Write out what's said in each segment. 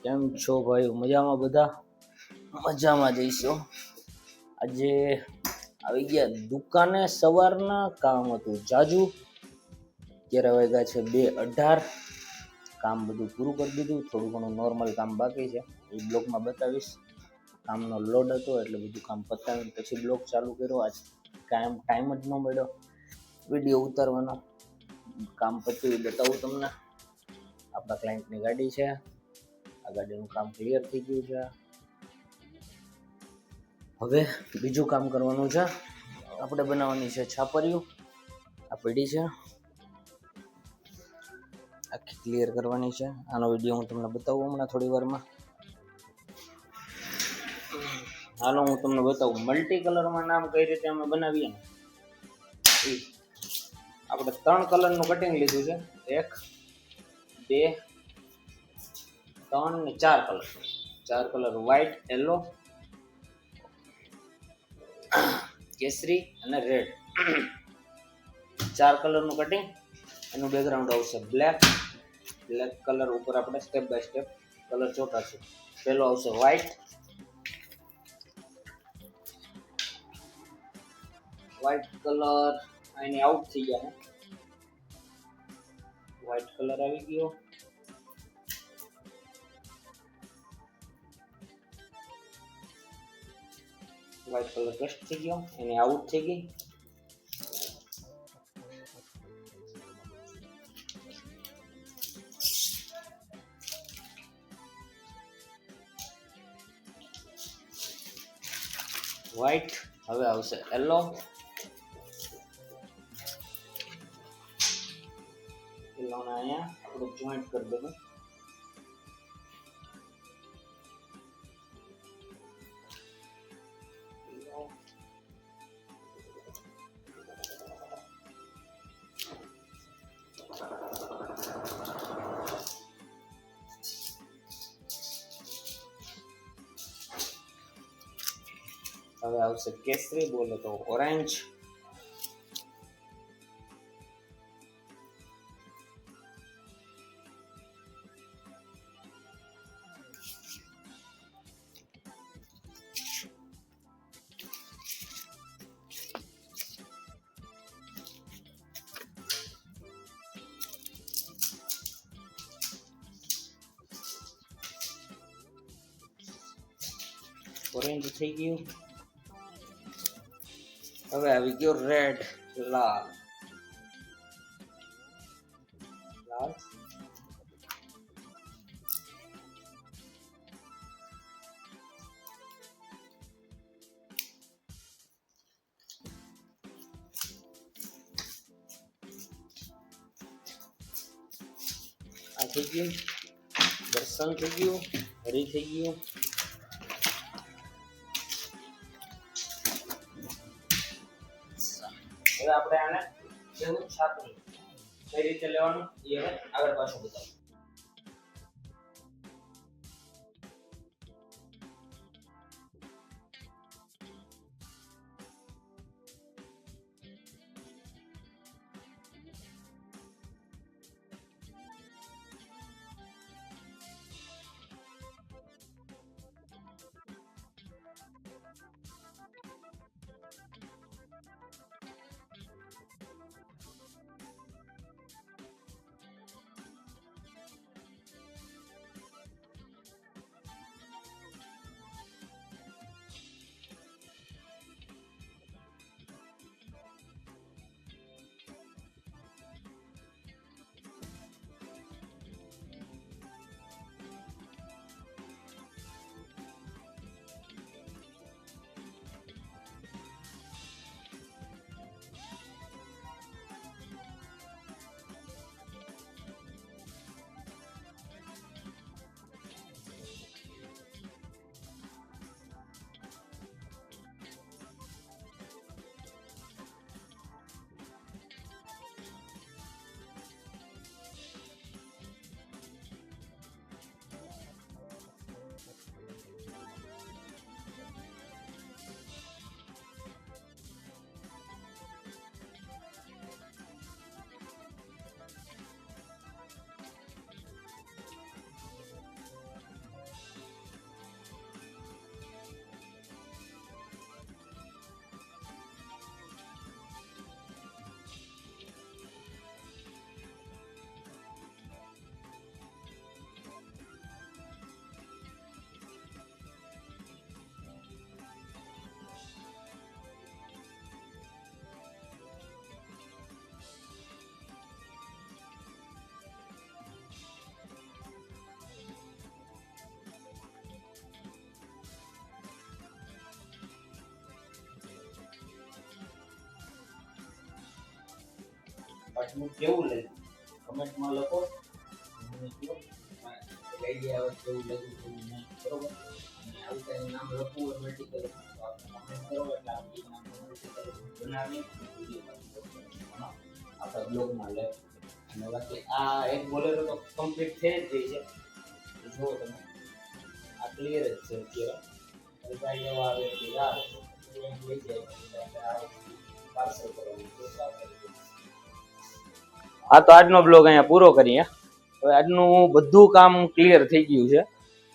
કેમ છો ભાઈ? મજામાં બધા? મજામાં જઈશું. આજે આવી ગયા દુકાને. સવારના કામ હતું જાજુ. અત્યારે વાગ્યા છે 2:18. કામ બધું પૂરું કરી દીધું. થોડું ઘણું નોર્મલ કામ બાકી છે, એ બ્લોગમાં બતાવીશ. કામનો લોડ હતો એટલે બધું કામ પતાવીને પછી બ્લોગ ચાલુ કર્યો. આજ ટાઈમ જ ન મળ્યો વિડીયો ઉતારવાનો. કામ પત્યું બતાવું તમને. આપણા ક્લાયન્ટની ગાડી છે. આ ગાડીનું કામ ક્લિયર થઈ ગયું છે. હવે બીજું કામ કરવાનું છે. આપણે બનાવવાની છે છાપરીયું. આ પડી છે, આખી ક્લિયર કરવાની છે. આનો વિડીયો હું તમને બતાવું હમણાં થોડી વારમાં. હાલો હું તમને બતાવું મલ્ટી કલરમાં નામ કઈ રીતે અમે બનાવીએ ને. આપણે 3 કલરનું કટિંગ લીધું છે. 1 2 3 ને 4 કલર. 4 કલર વ્હાઈટ, યલો, કેસરી અને રેડ. 4 કલરનું કટિંગ. એનું બેકગ્રાઉન્ડ આવશે બ્લેક. બ્લેક કલર ઉપર આપણે સ્ટેપ બાય સ્ટેપ કલર ચોટાડશું. પહેલો આવશે વ્હાઈટ. વ્હાઈટ કલર અહીં આઉટ થઈ ગયા. વ્હાઈટ કલર આવી ગયો. વ્હાઈટ કલર પેસ્ટ થઈ ગયો, એની આઉટ થઈ ગઈ. વ્હાઈટ. હવે આવશે યલો. યલોને અહીંયા આપણે જોઈન્ટ કરી દેવું. હવે આવશે કેસરી, બોલે તો ઓરેન્જ. ઓરેન્જ થઈ ગયું. હવે આવી ગયો રેડ, લાલ. લાલ. આ થઈ ગયું. દર્શન થઈ ગયું. હરી થઈ ગયું. હવે આપણે આને જેવું છાપરી કઈ રીતે લેવાનું એ હવે આગળ પાછું બતાવું. આજનું કેવું લાગ્યું કમેન્ટમાં લખો. મને કહો આઈડિયા આવે કેવું લાગ્યું કેવું નહીં, બરોબર. અને આવું કંઈ નામ લખવું હોય મલ્ટીકલ તો આપણે કમેન્ટ કરો એટલે આપણે નામ મલ્ટીકલ બનાવી વિડીયો આપણા બ્લોગમાં લે. અને બાકી આ એક બોલેરો તો કમ્પ્લીટ થઈ જ ગઈ છે. જુઓ તમે આ ક્લિયર જ છે અત્યારે કાંઈ એવા આવે કે યાર લઈ જાય પાર્સલ કરવાનું. હા તો આજનો બ્લોગ અહીંયા પૂરો કરીએ. હવે આજનું બધું કામ ક્લિયર થઈ ગયું છે.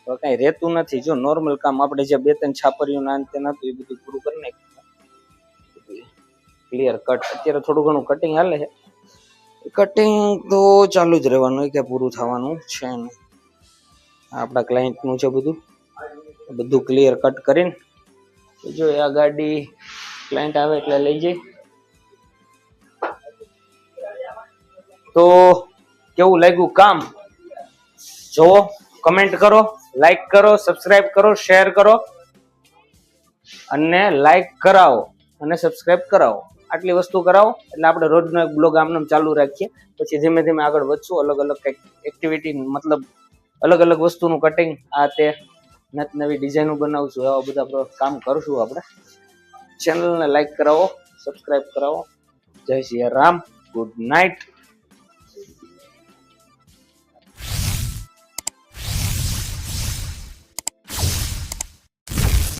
હવે કાંઈ રહેતું નથી. જો નોર્મલ કામ આપણે જે 2-3 છાપરીઓ ના અંતે નતું એ બધું પૂરું કરી નાખ્યું. ક્લિયર કટ અત્યારે થોડું ઘણું કટિંગ હાલે છે. કટિંગ તો ચાલુ જ રહેવાનું, કે પૂરું થવાનું છે નહીં. આપણા ક્લાયન્ટનું છે બધું ક્લિયર કટ કરીને. જો આ ગાડી ક્લાયન્ટ આવે એટલે લઈ જઈ. તો કેવું લાગ્યું કામ જો કમેન્ટ કરો, લાઈક કરો, સબસ્ક્રાઇબ કરો, શેર કરો અને લાઈક કરાવો અને સબસ્ક્રાઇબ કરાવો. આટલી વસ્તુ કરાવો એટલે આપણે રોજનો એક બ્લોગ આમને ચાલુ રાખીએ. પછી ધીમે ધીમે આગળ વધશું. અલગ અલગ કંઈક એક્ટિવિટી, મતલબ અલગ અલગ વસ્તુનું કટિંગ, આ તે નવી ડિઝાઇનો બનાવશું. એવા બધા કામ કરશું આપણે. ચેનલને લાઈક કરાવો, સબસ્ક્રાઇબ કરાવો. જય શ્રી રામ. Good night.